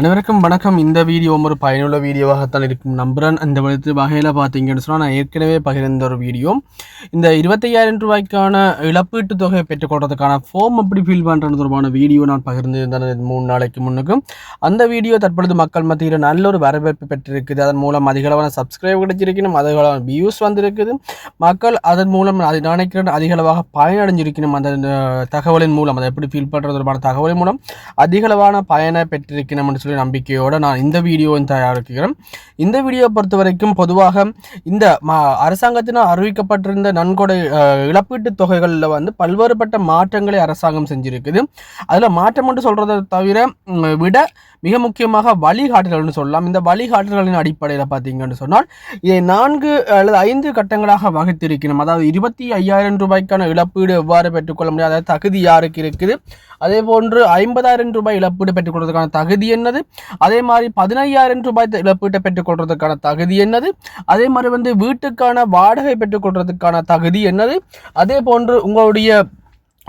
அனைவருக்கும் வணக்கம். இந்த வீடியோ ஒரு பயனுள்ள வீடியோவாகத்தான் இருக்கும் நம்புறேன். அந்த வகையில் பார்த்தீங்கன்னு சொன்னால் நான் ஏற்கனவே பகிர்ந்த ஒரு வீடியோ, இந்த 25,000 ரூபாய்க்கான இழப்பீட்டு தொகையை பெற்றுக்கொள்றதுக்கான ஃபார்ம் எப்படி ஃபில் பண்ணுறது தொடர்பான வீடியோ நான் பகிர்ந்திருந்தேன் 3 நாளைக்கு முன்னுக்கும். அந்த வீடியோ தற்பொழுது மக்கள் மத்தியில் நல்ல ஒரு வரவேற்பு பெற்றிருக்குது. அதன் மூலம் அதிகளவான சப்ஸ்கிரைப் கிடைச்சிருக்கணும், அதிகளவான வியூஸ் வந்திருக்குது. மக்கள் அதன் மூலம் நினைக்கிறேன் அதிகளவாக பயனடைஞ்சிருக்கணும். அந்த தகவலின் மூலம் அதை எப்படி ஃபில் பண்ணுறது தொடர்பான தகவலின் மூலம் அதிகளவான பயனை பெற்றிருக்கணும் சொல்லி நம்பிக்கையோடு நான் இந்த வீடியோவை தயாரிக்கிறேன். இந்த வீடியோ பொறுத்த வரைக்கும் பொதுவாக இந்த அரசாங்கத்தினால் அறிவிக்கப்பட்டிருந்த நன்கொடை இழப்பீட்டு தொகைகளில் வந்து பல்வேறுபட்ட மாற்றங்களை அரசாங்கம் செஞ்சிருக்குது. அதில் மாற்றம் என்று சொல்றதை தவிர விட மிக முக்கியமாக வழிகாட்டுதல்னு சொல்லலாம். இந்த வழிகாட்டுதலின் அடிப்படையில் பார்த்தீங்கன்னு சொன்னால் இதை 4 அல்லது 5 கட்டங்களாக வகுத்திருக்கணும். அதாவது 25,000 ரூபாய்க்கான இழப்பீடு எவ்வாறு பெற்றுக்கொள்ள முடியாது, தகுதி யாருக்கு இருக்குது, அதே போன்று 50,000 ரூபாய் இழப்பீடு பெற்றுக்கொள்வதற்கான தகுதி என்னது, அதே மாதிரி 15,000 ரூபாய் இழப்பீட்டை பெற்றுக்கொள்வதற்கான தகுதி என்னது, அதே மாதிரி வந்து வீட்டுக்கான வாடகை பெற்றுக்கொள்வதற்கான தகுதி என்னது, அதே போன்று உங்களுடைய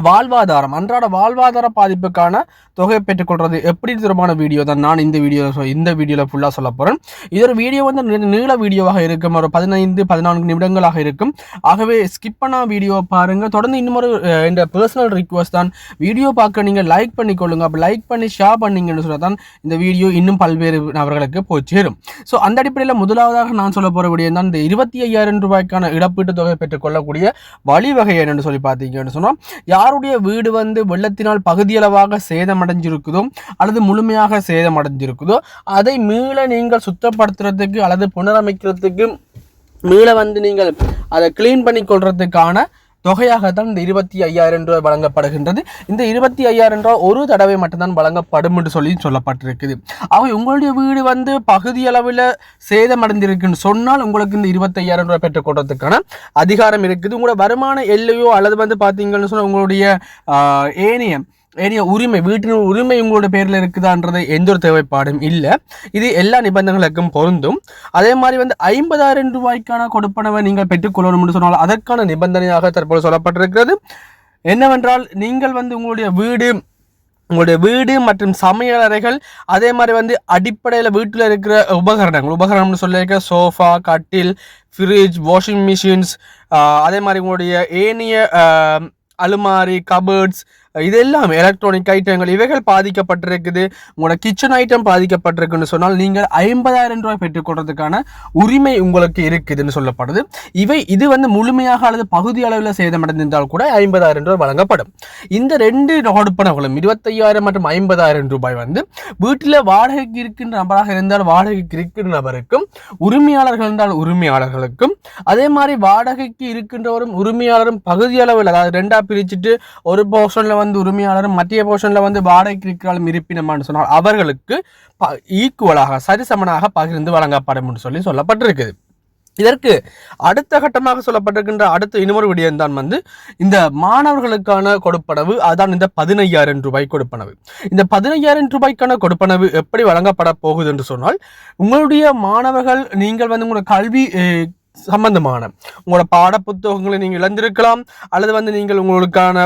வாழ்வாதாரம் அன்றாட வாழ்வாதார பாதிப்புக்கான தொகையை பெற்றுக்கொள்வது எப்படி தொடர்பான வீடியோ தான் நான் இந்த வீடியோவில் ஃபுல்லாக சொல்ல போகிறேன். இதொரு வீடியோ வந்து நீள வீடியோவாக இருக்கும், ஒரு 15-14 நிமிடங்களாக இருக்கும். ஆகவே ஸ்கிப் பண்ண வீடியோ பாருங்கள். தொடர்ந்து இன்னொரு இந்த பர்சனல் ரிக்வஸ்ட் தான், வீடியோ பார்க்க நீங்கள் லைக் பண்ணிக்கொள்ளுங்க. அப்போ லைக் பண்ணி ஷேர் பண்ணிங்கன்னு சொன்னால் தான் இந்த வீடியோ இன்னும் பல்வேறு நபர்களுக்கு போய் சேரும். ஸோ அந்த அடிப்படையில் முதலாவதாக நான் சொல்ல போகிற வீடியோ தான் இந்த 25,000 ரூபாய்க்கான இழப்பீட்டு தொகை பெற்றுக்கொள்ளக்கூடிய வழிவகை என்னென்னு சொல்லி பார்த்தீங்கன்னு சொன்னால், யாருடைய வீடு வந்து வெள்ளத்தினால் பகுதியளவாக சேதமடைஞ்சிருக்குதோ அல்லது முழுமையாக சேதமடைஞ்சிருக்குதோ அதை மீள நீங்கள் சுத்தப்படுத்துறதுக்கு அல்லது புனரமைக்கிறதுக்கு மீள வந்து நீங்கள் அதை கிளீன் பண்ணி கொள்றதுக்கான தொகையாகத்தான் இந்த 25,000 ரூபாய் வழங்கப்படுகின்றது. இந்த 25,000 ரூபாய் ஒரு தடவை மட்டும்தான் வழங்கப்படும் என்று சொல்லப்பட்டிருக்குது. ஆக உங்களுடைய வீடு வந்து பகுதியளவில் சேதமடைந்திருக்குன்னு சொன்னால் உங்களுக்கு இந்த 25,000 ரூபாய் பெற்றுக்கொள்றதுக்கான அதிகாரம் இருக்குது. உங்களோட வருமான எல்லையோ அல்லது வந்து பார்த்தீங்கன்னு சொன்னால் உங்களுடைய ஏனைய உரிமை, வீட்டின் உரிமை உங்களோட பேரில் இருக்குதான்றது எந்த ஒரு தேவைப்பாடும் இல்லை. இது எல்லா நிபந்தனைகளுக்கும் பொருந்தும். அதே மாதிரி வந்து 50,000 ரூபாய்க்கான கொடுப்பனவை நீங்கள் பெற்றுக்கொள்ளணும்னு சொன்னால் அதற்கான நிபந்தனையாக தற்போது சொல்லப்பட்டிருக்கிறது. என்னவென்றால் நீங்கள் வந்து உங்களுடைய வீடு மற்றும் சமையலறைகள், அதே மாதிரி வந்து அடிப்படையில் வீட்டில் இருக்கிற உபகரணம்னு சொல்லியிருக்க சோஃபா, கட்டில், ஃப்ரிட்ஜ், வாஷிங் மிஷின்ஸ், அதே மாதிரி உங்களுடைய ஏனைய அலுமாரி, கபர்ட்ஸ், இது எல்லாமே எலக்ட்ரானிக் ஐட்டங்கள் இவைகள் பாதிக்கப்பட்டிருக்குது. உங்களோட கிச்சன் ஐட்டம் பாதிக்கப்பட்டிருக்குன்னு சொன்னால் நீங்கள் 50,000 ரூபாய் பெற்றுக்கொள்றதுக்கான உரிமை உங்களுக்கு இருக்குதுன்னு சொல்லப்படுது. இது வந்து முழுமையாக அல்லது பகுதி அளவில் சேதமடைந்திருந்தால் கூட 50,000 ரூபாய் வழங்கப்படும். இந்த 2 கொடுப்பனவுகளும் 25,000 மற்றும் 50,000 ரூபாய் வந்து வீட்டில் வாடகைக்கு இருக்கின்ற நபராக இருந்தால் வாடகைக்கு இருக்கின்ற நபருக்கும், உரிமையாளர்கள் இருந்தால் உரிமையாளர்களுக்கும், அதே மாதிரி வாடகைக்கு இருக்கின்றவரும் உரிமையாளரும் பகுதி அளவில், அதாவது 2ஆ பிரிச்சுட்டு ஒரு போர்ஷன்ல வந்து உரிமையாளரும் மத்திய போர்ஷன்ல வந்து வாடகைக்கு இருக்கிறாலும் இருப்பினமான்னு சொன்னால் அவர்களுக்கு ஈக்குவலாக சரிசமனாக பகிர்ந்து வழங்கப்படும் என்று சொல்லப்பட்டிருக்குது. இதற்கு அடுத்த கட்டமாக சொல்லப்பட்டிருக்கின்ற அடுத்த இன்னொரு விடயம் தான் வந்து இந்த மாணவர்களுக்கான கொடுப்பனவு. அதான் இந்த 15,000 ரூபாய் கொடுப்பனவு. இந்த 15,000 ரூபாய்க்கான கொடுப்பனவு எப்படி வழங்கப்பட போகுது என்று சொன்னால், உங்களுடைய மாணவர்கள் நீங்கள் வந்து உங்களோட கல்வி சம்பந்தமான உங்களோட பாட புத்தகங்களை நீங்கள் இழந்திருக்கலாம், அல்லது வந்து நீங்கள் உங்களுக்கான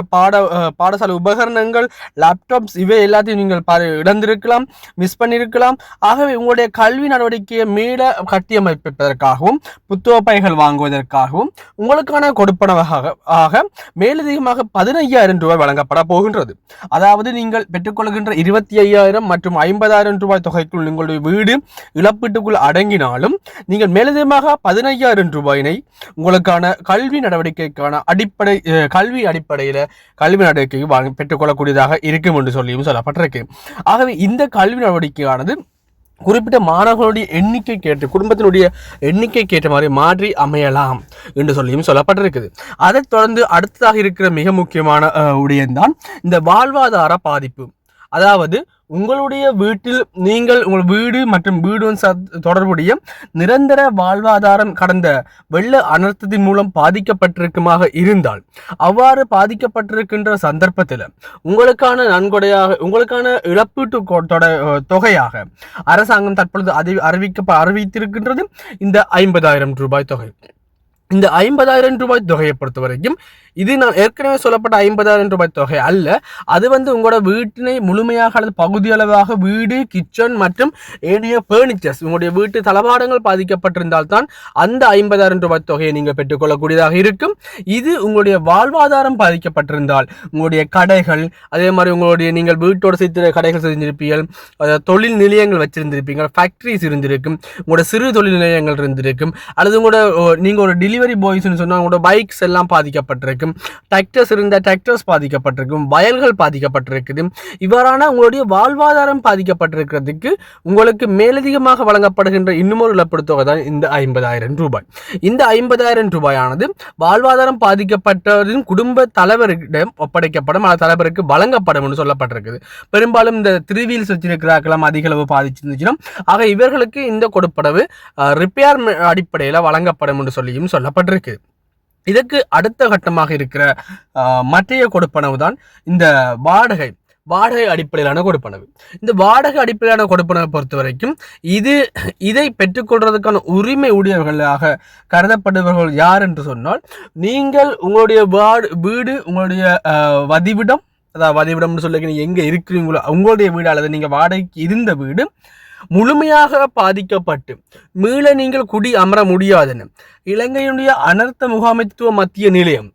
பாடசாலை உபகரணங்கள், லேப்டாப்ஸ் இவை எல்லாத்தையும் நீங்கள் இழந்திருக்கலாம், மிஸ் பண்ணியிருக்கலாம். ஆகவே உங்களுடைய கல்வி நடவடிக்கையை மீள கட்டியமைப்பதற்காகவும் புத்தக பைகள் வாங்குவதற்காகவும் உங்களுக்கான கொடுப்பனவாக மேலதிகமாக 15,000 ரூபாய் வழங்கப்பட போகின்றது. அதாவது நீங்கள் பெற்றுக்கொள்கின்ற 25,000 மற்றும் 50,000 ரூபாய் தொகைக்குள் உங்களுடைய வீடு இழப்பீட்டுக்குள் அடங்கினாலும் நீங்கள் மேலதிகமாக 15,000 ரூபாயினை உங்களுக்கான கல்வி நடவடிக்கைக்கான கல்வி அடிப்படையில் கல்வி நடவடிக்கைக்கு பெற்றுக்கொள்ளக்கூடியதாக இருக்கும் என்று சொல்லியும் சொல்லப்பட்டிருக்கு. ஆகவே இந்த கல்வி நடவடிக்கையானது குறிப்பிட்ட மாணவர்களுடைய எண்ணிக்கை கேட்டு, குடும்பத்தினுடைய எண்ணிக்கை கேட்ட மாதிரி மாற்றி அமையலாம் என்று சொல்லியும் சொல்லப்பட்டிருக்குது. அதைத் தொடர்ந்து அடுத்ததாக இருக்கிற மிக முக்கியமான விடயம்தான் இந்த வாழ்வாதார பாதிப்பு. அதாவது உங்களுடைய வீட்டில் நீங்கள் உங்கள் வீடு மற்றும் வீடுடன் தொடர்புடைய நிரந்தர வாழ்வாதாரம் கடந்த வெள்ள அனர்த்தத்தின் மூலம் பாதிக்கப்பட்டிருக்குமாக இருந்தால், அவ்வாறு பாதிக்கப்பட்டிருக்கின்ற சந்தர்ப்பத்தில் உங்களுக்கான நன்கொடையாக, உங்களுக்கான இழப்பீட்டு தொகையாக அரசாங்கம் தற்பொழுது அறிவித்திருக்கின்றது இந்த 50,000 ரூபாய் தொகை. இந்த 50,000 ரூபாய் தொகையை பொறுத்த வரைக்கும் இது நான் ஏற்கனவே சொல்லப்பட்ட 50,000 ரூபாய் தொகை அல்ல. அது வந்து உங்களோட வீட்டினை முழுமையாக அல்லது பகுதியளவாக வீடு, கிச்சன் மற்றும் ஏனைய பர்னிச்சர்ஸ், உங்களுடைய வீட்டு தளபாடங்கள் பாதிக்கப்பட்டிருந்தால் தான் அந்த 50,000 ரூபாய் தொகையை நீங்கள் பெற்றுக்கொள்ளக்கூடியதாக இருக்கும். இது உங்களுடைய வாழ்வாதாரம் பாதிக்கப்பட்டிருந்தால், உங்களுடைய கடைகள், அதே மாதிரி உங்களுடைய நீங்கள் வீட்டோடு சேர்த்து கடைகள் செஞ்சிருப்பீர்கள், தொழில் நிலையங்கள் வச்சிருந்திருப்பீங்க, ஃபேக்டரிஸ் இருந்திருக்கும், உங்களோட சிறு தொழில் நிலையங்கள் இருந்திருக்கும், அல்லது உங்களோட நீங்கள் ஒரு டெலிவரி பாய்ஸ்ன்னு சொன்னால் உங்களோட பைக்ஸ் எல்லாம் பாதிக்கப்பட்டிருக்கும், டிராக்டர்ஸ் இருந்தால் டிராக்டர்ஸ் பாதிக்கப்பட்டிருக்கும், வயல்கள் பாதிக்கப்பட்டிருக்குது. இவ்வாறான உங்களுடைய வாழ்வாதாரம் பாதிக்கப்பட்டிருக்கிறதுக்கு உங்களுக்கு மேலதிகமாக வழங்கப்படுகின்ற இன்னுமொரு இழப்பீடு தொகை தான் இந்த 50,000 ரூபாய். இந்த 50,000 ரூபாயானது வாழ்வாதாரம் பாதிக்கப்பட்டவரின் குடும்ப தலைவரிடம் ஒப்படைக்கப்படும், அந்த தலைவருக்கு வழங்கப்படும் என்று சொல்லப்பட்டிருக்குது. பெரும்பாலும் இந்த 3 வீல்ஸ் வச்சிருக்கிறார்களாம் அதிக அளவு பாதிச்சிருந்துச்சுன்னா, ஆக இவர்களுக்கு இந்த கொடுப்படவு ரிப்பேர் அடிப்படையில் வழங்கப்படும் என்று சொல்லியும் சொல்லப்பட்டிருக்கு. இதற்கு அடுத்த கட்டமாக இருக்கிற மற்றைய கொடுப்பனவு தான் இந்த வாடகை அடிப்படையிலான கொடுப்பனவு. இந்த வாடகை அடிப்படையிலான கொடுப்பனவை பொறுத்த வரைக்கும் இதை பெற்றுக்கொள்றதுக்கான உரிமை உடையவர்களாக கருதப்படுபவர்கள் யார் என்று சொன்னால், நீங்கள் உங்களுடைய வீடு, உங்களுடைய வதிவிடம், அதாவது வதிவிடம்னு சொல்லி எங்கே இருக்கிறீங்களோ உங்களுடைய வீடு அல்லது நீங்கள் வாடகைக்கு இருந்த வீடு முழுமையாக பாதிக்கப்பட்டு மீள நீங்கள் குடி அமர முடியாதுன்னு இலங்கையினுடைய அனர்த்த முகாமைத்துவ மத்திய நிலையம்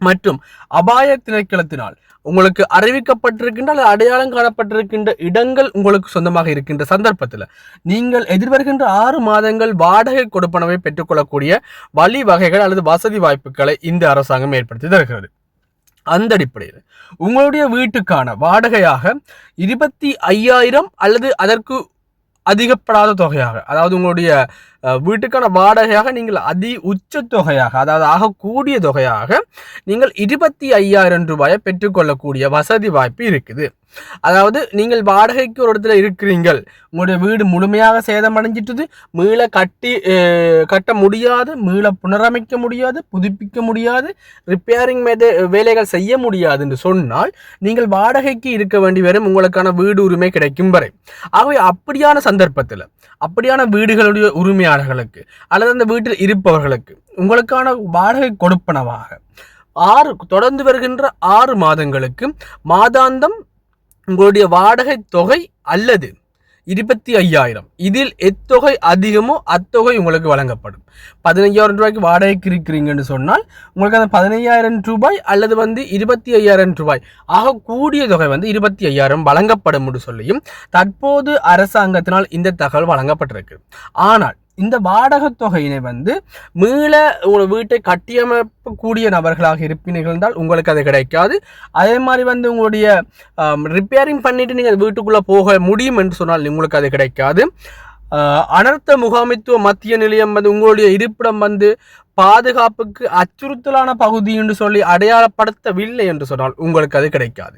மற்றும் அபாய திணைக்களத்தினால் உங்களுக்கு அறிவிக்கப்பட்டிருக்கின்ற அல்லது அடையாளம் காணப்பட்டிருக்கின்ற இடங்கள் உங்களுக்கு சொந்தமாக இருக்கின்ற சந்தர்ப்பத்தில் நீங்கள் எதிர்வருகின்ற 6 மாதங்கள் வாடகை கொடுப்பனவை பெற்றுக்கொள்ளக்கூடிய வழிவகைகள் அல்லது வசதி வாய்ப்புகளை இந்த அரசாங்கம் ஏற்படுத்தி தருகிறது. அந்த அடிப்படையில் உங்களுடைய வீட்டுக்கான வாடகையாக 25,000 அல்லது அதற்கு அதிகப்படாத தொகையாக, அதாவது உங்களுடைய வீட்டுக்கான வாடகையாக நீங்கள் உச்ச தொகையாக, அதாவது ஆகக்கூடிய தொகையாக நீங்கள் 25,000 ரூபாயை பெற்றுக்கொள்ளக்கூடிய வசதி வாய்ப்பு இருக்குது. அதாவது நீங்கள் வாடகைக்கு ஒரு இடத்துல இருக்கிறீங்கள், உங்களுடைய வீடு முழுமையாக சேதமடைஞ்சிட்டது, மீள கட்ட முடியாது, மீள புனரமைக்க முடியாது, புதுப்பிக்க முடியாது, ரிப்பேரிங் வேலைகள் செய்ய முடியாது என்று சொன்னால் நீங்கள் வாடகைக்கு இருக்க வேண்டி வரும் உங்களுக்கான வீடு உரிமை கிடைக்கும் வரை. ஆகவே அப்படியான சந்தர்ப்பத்தில் அப்படியான வீடுகளுடைய உரிமையாளர்களுக்கு அல்லது அந்த வீட்டில் இருப்பவர்களுக்கு உங்களுக்கான வாடகை கொடுப்பனவாக தொடர்ந்து வருகின்ற 6 மாதங்களுக்கு மாதாந்தம் உங்களுடைய வாடகை தொகை அல்லது 25,000, இதில் எத்தொகை அதிகமோ அத்தொகை உங்களுக்கு வழங்கப்படும். 15,000 ரூபாய்க்கு வாடகைக்கு இருக்கிறீங்கன்னு சொன்னால் உங்களுக்கு அந்த 15,000 ரூபாய் அல்லது 25,000 ரூபாய் ஆக கூடிய தொகை 25,000 வழங்கப்படும் என்று சொல்லியும் தற்போது அரசாங்கத்தினால் இந்த தகவல் வழங்கப்பட்டிருக்கு. ஆனால் இந்த வாடகை தொகையினை மீள உங்களை வீட்டை கட்டியமைக்கக்கூடிய நபர்களாக இருப்பீர்கள் என்றால் உங்களுக்கு அது கிடைக்காது. அதே மாதிரி உங்களுடைய ரிப்பேரிங் பண்ணிட்டு நீங்கள் வீட்டுக்குள்ளே போக முடியும் என்று சொன்னால் உங்களுக்கு அது கிடைக்காது. அனர்த்த முகாமைத்துவ மத்திய நிலையம் உங்களுடைய இருப்பிடம் பாதுகாப்புக்கு அச்சுறுத்தலான பகுதி என்று சொல்லி அடையாளப்படுத்தவில்லை என்று சொன்னால் உங்களுக்கு அது கிடைக்காது.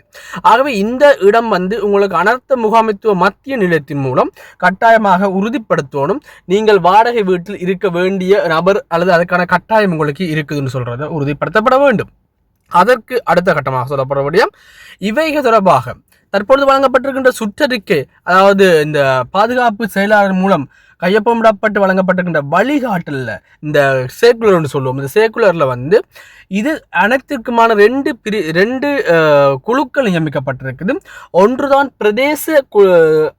ஆகவே இந்த இடம் உங்களுக்கு அனர்த்த முகாமைத்துவ மத்திய நிலையத்தின் மூலம் கட்டாயமாக உறுதிப்படுத்தணும் நீங்கள் வாடகை வீட்டில் இருக்க வேண்டிய நபர் அல்லது அதுக்கான கட்டாயம் உங்களுக்கு இருக்குதுன்னு சொல்றதை உறுதிப்படுத்தப்பட வேண்டும். அதற்கு அடுத்த கட்டமாக சொல்லப்படக்கூடிய இவைகள் தொடர்பாக தற்பொழுது வழங்கப்பட்டிருக்கின்ற சுற்றறிக்கை, அதாவது இந்த பாதுகாப்பு செயலாளர் மூலம் கையொப்பமிடப்பட்டு வழங்கப்பட்டிருக்கின்ற வழிகாட்டலில் இந்த சேக்குலர்னு சொல்லுவோம். இந்த சேக்குலரில் இது அனைத்திற்குமான 2 குழுக்கள் நியமிக்கப்பட்டிருக்குது. ஒன்றுதான் பிரதேச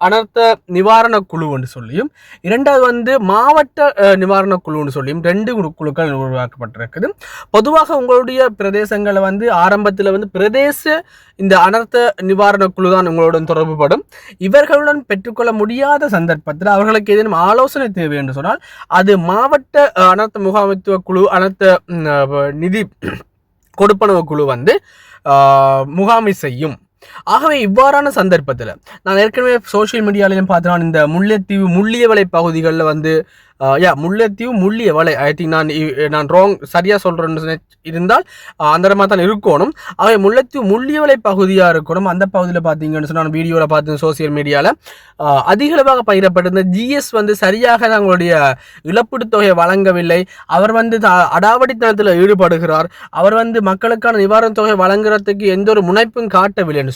அனர்த்த நிவாரண குழு என்று சொல்லியும், இரண்டாவது மாவட்ட நிவாரண குழுன்னு சொல்லியும் 2 குழுக்கள் உருவாக்கப்பட்டிருக்குது. பொதுவாக உங்களுடைய பிரதேசங்களை ஆரம்பத்தில் பிரதேச இந்த அனர்த்த நிவாரண குழு தான் உங்களுடன் தொடர்புபடும். இவர்களுடன் பெற்றுக்கொள்ள முடியாத சந்தர்ப்பத்தில் அவர்களுக்கு ஏதேனும் ஆலோசனை தேவை என்று சொன்னால் அது மாவட்ட அனர்த்த முகாமைத்துவ குழு, அனர்த்த நிதி கொடுப்பனவு குழு முகாமை செய்யும். ஆகவே இவ்வாறான சந்தர்ப்பத்தில் நான் ஏற்கனவே சோசியல் மீடியாலையும் பார்த்தேன், இந்த முல்லைத்தீவு முள்ளியவளை பகுதிகளில் முல்லைத்தீவு முள்ளியவளை, ஐ திங்க் நான் சரியாக சொல்கிறேன்னு இருந்தால் அந்த மாதிரி தான் இருக்கணும். ஆகவே முல்லைத்தீவு முள்ளியவளை பகுதியாக இருக்கணும். அந்த பகுதியில் பார்த்தீங்கன்னு சொன்னால் நான் வீடியோவில் பார்த்தேன் சோசியல் மீடியாவில் அதிகளவாக பகிரப்பட்டிருந்த ஜிஎஸ் சரியாக தங்களுடைய இழப்பீட்டு தொகையை வழங்கவில்லை. அவர் அடாவடித்தனத்தில் ஈடுபடுகிறார். அவர் மக்களுக்கான நிவாரண தொகை வழங்குறதுக்கு எந்த ஒரு முனைப்பும் காட்டவில்லை என்று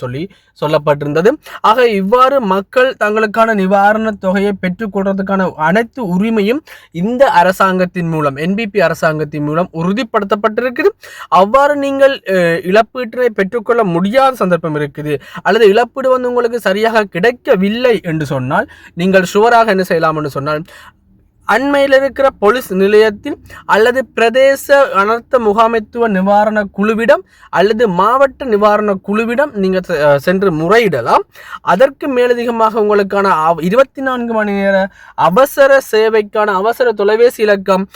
சொல்லப்பட்டிருந்தது. ஆக இவ்வாறு மக்கள் தங்களுக்கான நிவாரண தொகையை பெற்றுக்கொள்றதுக்கான அனைத்து உரிமையும் உரிமையும் இந்த அரசாங்கத்தின் மூலம் NBP அரசாங்கத்தின் மூலம் உறுதிப்படுத்தப்பட்டிருக்குது. அவ்வாறு நீங்கள் இழப்பீட்டினை பெற்றுக்கொள்ள முடியாத சந்தர்ப்பம் இருக்குது அல்லது இழப்பீடு வந்து உங்களுக்கு சரியாக கிடைக்கவில்லை என்று சொன்னால் நீங்கள் ஷுவராக என்ன செய்யலாம் என்று சொன்னால் அண்மையில் இருக்கிற போலீஸ் நிலையத்தில் அல்லது பிரதேச அனர்த்த முகாமைத்துவ நிவாரண குழுவிடம் அல்லது மாவட்ட நிவாரண குழுவிடம் நீங்கள் சென்று முறையிடலாம். அதற்கு மேலதிகமாக உங்களுக்கான 24 மணி நேர அவசர சேவைக்கான அவசர தொலைபேசி இலக்கம்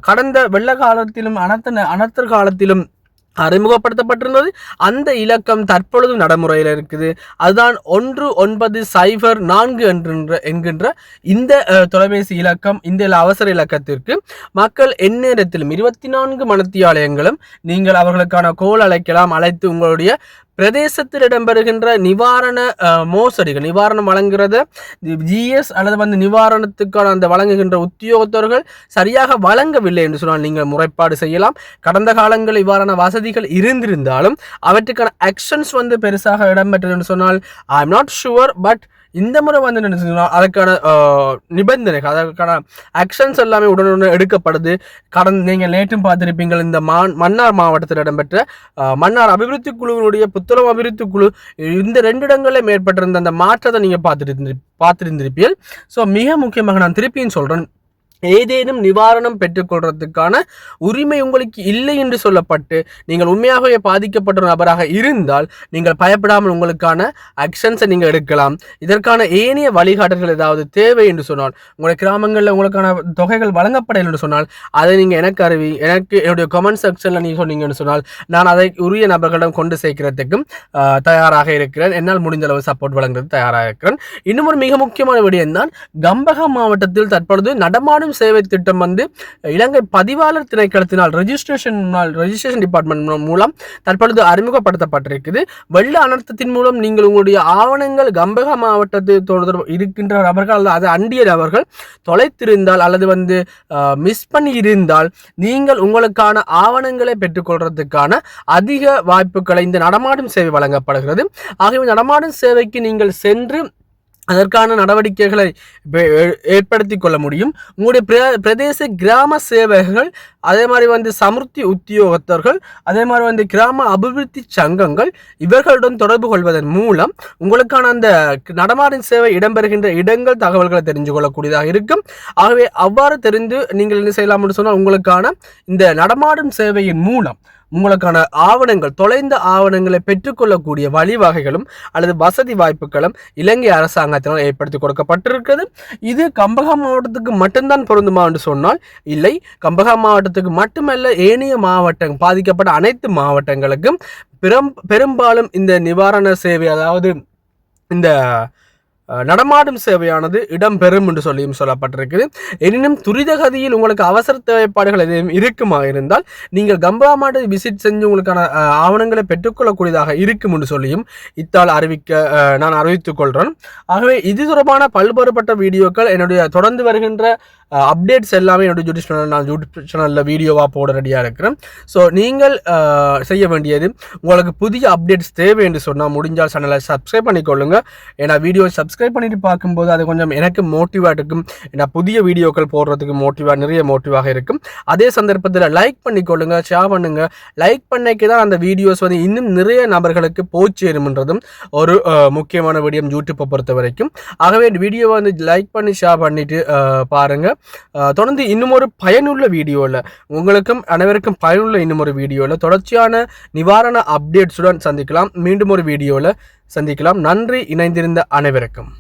கடந்த வெள்ள காலத்திலும் அனர்த்த காலத்திலும் அறிமுகப்படுத்தப்பட்டிருந்தது. அந்த இலக்கம் தற்பொழுது நடைமுறையில் இருக்குது. அதுதான் 1904 என்கின்ற இந்த தொலைபேசி இலக்கம். இந்த அவசர இலக்கத்திற்கு மக்கள் எந்நேரத்திலும் 24 மணித்தியாலயங்களும் நீங்கள் அவர்களுக்கான கோல் அழைக்கலாம். அழைத்து உங்களுடைய பிரதேசத்தில் இடம்பெறுகின்ற நிவாரண மோசடிகள், நிவாரணம் வழங்குகிறத ஜிஎஸ் அல்லது வந்து நிவாரணத்துக்கான அந்த வழங்குகின்ற உத்தியோகத்தர்கள் சரியாக வழங்கவில்லை என்று சொன்னால் நீங்கள் முறைப்பாடு செய்யலாம். கடந்த காலங்களில் இவ்வாறான வசதிகள் இருந்திருந்தாலும் அவற்றுக்கான ஆக்ஷன்ஸ் வந்து பெருசாக இடம்பெற்றது என்று சொன்னால் I am not sure. But இந்த முறை வந்து என்ன அதற்கான நிபந்தனைகள், அதற்கான ஆக்ஷன்ஸ் எல்லாமே உடனுடன் எடுக்கப்படுது. நீங்கள் நேற்றும் பார்த்திருப்பீங்கள், இந்த மன்னார் மாவட்டத்தில் இடம்பெற்ற மன்னார் அபிவிருத்தி குழுவினுடைய புத்தளம் அபிவிருத்தி குழு இந்த 2 இடங்களில் மேற்பட்டிருந்த அந்த மாற்றத்தை நீங்கள் பார்த்திருந்திருப்பீர்கள். ஸோ மிக முக்கியமாக நான் திருப்பியும் சொல்கிறேன், ஏதேனும் நிவாரணம் பெற்றுக்கொள்றதுக்கான உரிமை உங்களுக்கு இல்லை என்று சொல்லப்பட்டு நீங்கள் உண்மையாகவே பாதிக்கப்பட்ட நபராக இருந்தால் நீங்கள் பயப்படாமல் உங்களுக்கான ஆக்ஷன்ஸை நீங்கள் எடுக்கலாம். இதற்கான ஏனைய வழிகாட்டல்கள் ஏதாவது தேவை என்று சொன்னால், உங்களுடைய கிராமங்களில் உங்களுக்கான தொகைகள் வழங்கப்படலை என்று சொன்னால் அதை நீங்கள் எனக்கு என்னுடைய கமெண்ட் செக்ஷனில் நீங்கள் சொன்னீங்கன்னு சொன்னால் நான் அதை உரிய நபர்களிடம் கொண்டு சேர்க்கிறதுக்கும் தயாராக இருக்கிறேன். என்னால் முடிந்த அளவு சப்போர்ட் வழங்குறது தயாராக இருக்கிறேன். இன்னும் ஒரு மிக முக்கியமான விடயம் தான், கம்பஹா மாவட்டத்தில் தற்பொழுது நடமாடும் சேவை திட்டம் வந்து இலங்கை பதிவாளர் திணைக்களத்தினால் ரெஜிஸ்ட்ரேஷன் டிபார்ட்மெண்ட் மூலம் தற்பொழுது அறிமுகப்படுத்தப்பட்டிருக்குது. வெள்ள அனர்த்தத்தின் மூலம் நீங்கள் உங்களுடைய ஆவணங்கள் கம்பஹா மாவட்டத்தில் இருக்கின்ற நபர்கள் அதை அண்டிய நபர்கள் தொலைத்திருந்தால் அல்லது வந்து மிஸ் பண்ணி இருந்தால் நீங்கள் உங்களுக்கான ஆவணங்களை பெற்றுக்கொள்றதுக்கான அதிக வாய்ப்புகளை இந்த நடமாடும் சேவை வழங்கப்படுகிறது. ஆகவே நடமாடும் சேவைக்கு நீங்கள் சென்று அதற்கான நடவடிக்கைகளை ஏற்படுத்தி கொள்ள முடியும். உங்களுடைய பிரதேச கிராம சேவகர்கள், அதே மாதிரி வந்து சமுர்த்தி உத்தியோகத்தர்கள், அதே மாதிரி வந்து கிராம அபிவிருத்தி சங்கங்கள் இவர்களுடன் தொடர்பு கொள்வதன் மூலம் உங்களுக்கான அந்த நடமாடும் சேவை இடம்பெறுகின்ற இடங்கள் தகவல்களை தெரிஞ்சு கொள்ளக்கூடியதாக இருக்கும். ஆகவே அவ்வாறு தெரிந்து நீங்கள் என்ன செய்யலாம்னு சொன்னால் உங்களுக்கான இந்த நடமாடும் சேவையின் மூலம் உங்களுக்கான ஆவணங்கள், தொலைந்த ஆவணங்களை பெற்றுக்கொள்ளக்கூடிய வழிவகைகளும் அல்லது வசதி வாய்ப்புகளும் இலங்கை அரசாங்கத்தினால் ஏற்படுத்தி கொடுக்கப்பட்டிருக்கிறது. இது கம்பஹா மாவட்டத்துக்கு மட்டும்தான் பொருந்துமா என்று சொன்னால் இல்லை. கம்பஹா மாவட்டத்துக்கு மட்டுமல்ல, ஏனைய மாவட்டம் பாதிக்கப்பட்ட அனைத்து மாவட்டங்களுக்கும் பெரும்பாலும் இந்த நிவாரண சேவை, அதாவது இந்த நடமாடும் சேவையானது இடம்பெறும் என்று சொல்லியும் சொல்லப்பட்டிருக்குது. எனினும் துரிதகதியில் உங்களுக்கு அவசர தேவைப்பாடுகள் எதுவும் இருக்குமா இருந்தால் நீங்கள் கம்பஹா மாவட்டத்தை விசிட் செஞ்சு உங்களுக்கான ஆவணங்களை பெற்றுக்கொள்ளக்கூடியதாக இருக்கும் என்று சொல்லியும் இத்தால் நான் அறிவித்துக் கொள்கிறேன். ஆகவே இது தொடர்பான பல்வேறுபட்ட வீடியோக்கள் என்னுடைய தொடர்ந்து வருகின்ற அப்டேட்ஸ் எல்லாமே என்னுடைய யூடியூப் சேனலில் வீடியோவாக போட ரெடியாக இருக்கிறேன். ஸோ நீங்கள் செய்ய வேண்டியது, உங்களுக்கு புதிய அப்டேட்ஸ் தேவை என்று சொன்னால் முடிஞ்சால் சேனலை சப்ஸ்கிரைப் பண்ணிக்கொள்ளுங்க. ஏன்னா வீடியோ சப்ஸ்கிரைப் பண்ணிட்டு பார்க்கும்போது அது கொஞ்சம் எனக்கு மோட்டிவாக இருக்கும். ஏன்னா புதிய வீடியோக்கள் போடுறதுக்கு நிறைய மோட்டிவாக இருக்கும். அதே சந்தர்ப்பத்தில் லைக் பண்ணிக்கொள்ளுங்க, ஷேர் பண்ணுங்க. லைக் பண்ணிக்கு தான் அந்த வீடியோஸ் வந்து இன்னும் நிறைய நபர்களுக்கு போய் சேரும்ன்றதும் ஒரு முக்கியமான விடயம் யூடியூப்பை பொறுத்த வரைக்கும். ஆகவே வீடியோவை வந்து லைக் பண்ணி ஷேர் பண்ணிட்டு பாருங்கள். தொடர்ந்து இன்னும் ஒரு பயனுள்ள வீடியோவில், உங்களுக்கும் அனைவருக்கும் பயனுள்ள இன்னும் ஒரு வீடியோவில் தொடர்ச்சியான நிவாரண அப்டேட்ஸுடன் சந்திக்கலாம். மீண்டும் ஒரு வீடியோவில் சந்திக்கலாம். நன்றி. இணைந்திருந்த அனைவருக்கும்.